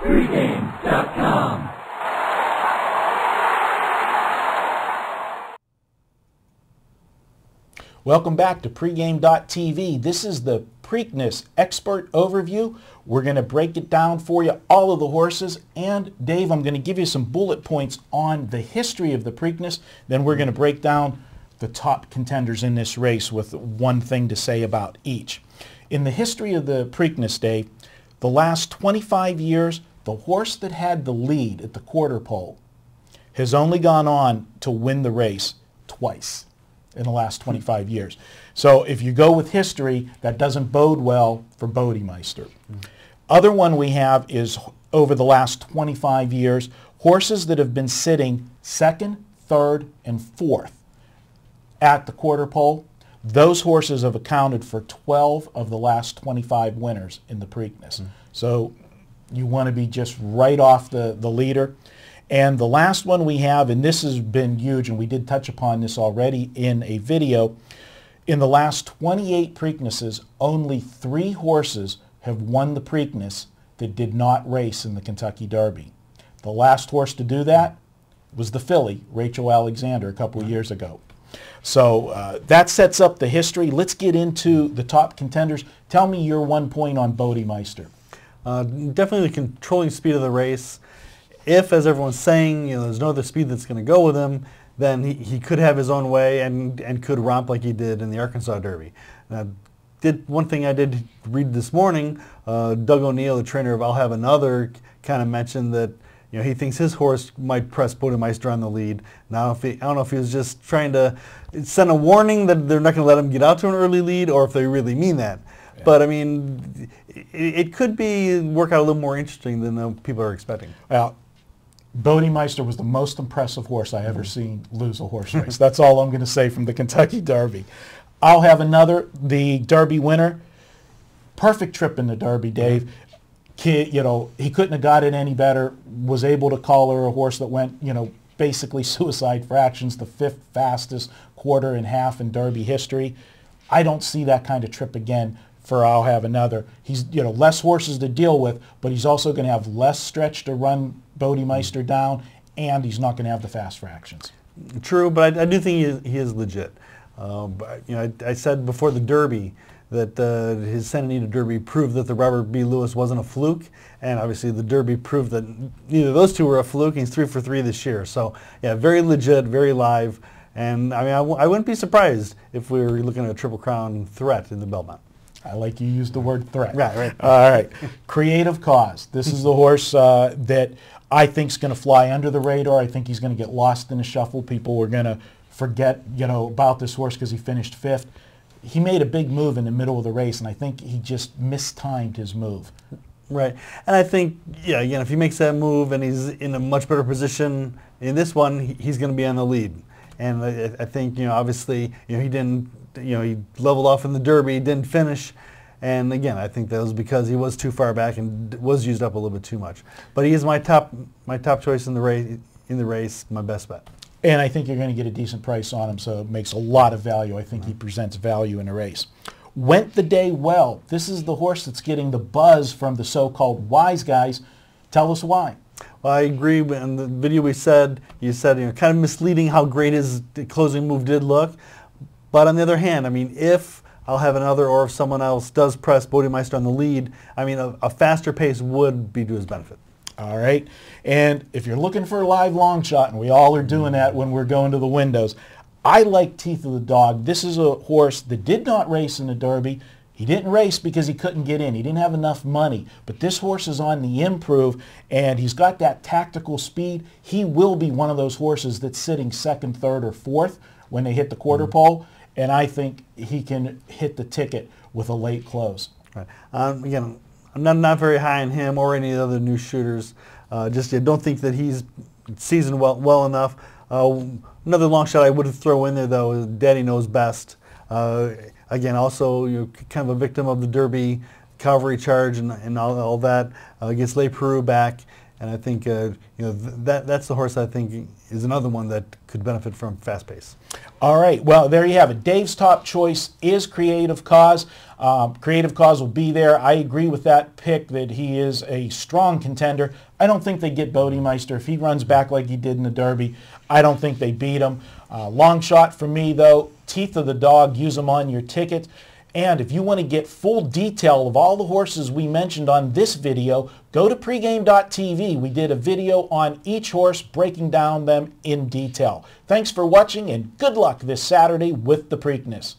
Pregame.com. Welcome back to Pregame.tv. This is the Preakness Expert Overview. We're going to break it down for you, all of the horses. And Dave, I'm going to give you some bullet points on the history of the Preakness. Then we're going to break down the top contenders in this race with one thing to say about each. In the history of the Preakness, Dave, the last 25 years, the horse that had the lead at the quarter pole has only gone on to win the race twice in the last 25 years. So if you go with history, that doesn't bode well for Bodemeister. Other one we have is over the last 25 years, horses that have been sitting second, third, and fourth at the quarter pole. Those horses have accounted for 12 of the last 25 winners in the Preakness. So you want to be just right off the leader. And the last one we have, and this has been huge, and we did touch upon this already in a video, in the last 28 Preaknesses, only 3 horses have won the Preakness that did not race in the Kentucky Derby. The last horse to do that was the filly, Rachel Alexander, a couple of years ago. So that sets up the history. Let's get into the top contenders. Tell me your 1 point on Bodemeister. Definitely the controlling speed of the race. If, as everyone's saying, there's no other speed that's going to go with him, then he could have his own way and could romp like he did in the Arkansas Derby. One thing I did read this morning, Doug O'Neill, the trainer of I'll Have Another, kind of mentioned that he thinks his horse might press Bodemeister on the lead. Now, I don't know if he was just trying to send a warning that they're not going to let him get out to an early lead, or if they really mean that. Yeah. But I mean, it could work out a little more interesting than people are expecting. Well, Bodemeister was the most impressive horse I ever seen lose a horse race. That's all I'm going to say from the Kentucky Derby. I'll Have Another, the Derby winner. Perfect trip in the Derby, Dave. He couldn't have got it any better. Was able to call her a horse that went, basically suicide fractions, the 5th fastest quarter and half in Derby history. I don't see that kind of trip again for I'll Have Another. He's, less horses to deal with, but he's also going to have less stretch to run Bodemeister down, and he's not going to have the fast fractions. True, but I do think he is legit. I said before the Derby that his Santa Anita Derby proved that the Robert B. Lewis wasn't a fluke, and obviously the Derby proved that neither of those two were a fluke, and he's 3 for 3 this year. So, yeah, very legit, very live, and I mean, I wouldn't be surprised if we were looking at a Triple Crown threat in the Belmont. I like you used the word threat. Right. All right. Creative Cause. This is the horse that I think is going to fly under the radar. I think he's going to get lost in the shuffle. People are going to forget, about this horse because he finished 5th. He made a big move in the middle of the race, and I think he just mistimed his move. Right. And I think, again, if he makes that move and he's in a much better position in this one, he's going to be on the lead. And I think, obviously, he didn't, he leveled off in the Derby, didn't finish. And again, I think that was because he was too far back and was used up a little bit too much. But he is my top choice in the race, my best bet. And I think you're going to get a decent price on him, so it makes a lot of value. I think he presents value in a race. Went the Day Well. This is the horse that's getting the buzz from the so-called wise guys. Tell us why. Well, I agree. In the video you said, kind of misleading how great his closing move did look. But on the other hand, I mean, if I'll Have Another or if someone else does press Bodemeister on the lead, I mean, a faster pace would be to his benefit. All right. And if you're looking for a live long shot, and we all are doing that when we're going to the windows, I like Teeth of the Dog. This is a horse that did not race in the Derby. He didn't race because he couldn't get in. He didn't have enough money. But this horse is on the improve, and he's got that tactical speed. He will be one of those horses that's sitting 2nd, 3rd, or 4th when they hit the quarter pole, and I think he can hit the ticket with a late close. Right. Again, I'm not very high on him or any of the other new shooters. I don't think that he's seasoned well enough. Another long shot I would throw in there, though, is Daddy Knows Best. Again, also kind of a victim of the Derby cavalry charge and all that. Gets Le Peru back. And I think that's the horse I think is another one that could benefit from fast pace. All right, well, there you have it. Dave's top choice is Creative Cause. Creative Cause will be there. I agree with that pick that he is a strong contender. I don't think they get Bodemeister. If he runs back like he did in the Derby, I don't think they beat him. Long shot for me, though. Teeth of the Dog, use them on your ticket. And if you want to get full detail of all the horses we mentioned on this video, go to pregame.tv. We did a video on each horse breaking down them in detail. Thanks for watching and good luck this Saturday with the Preakness.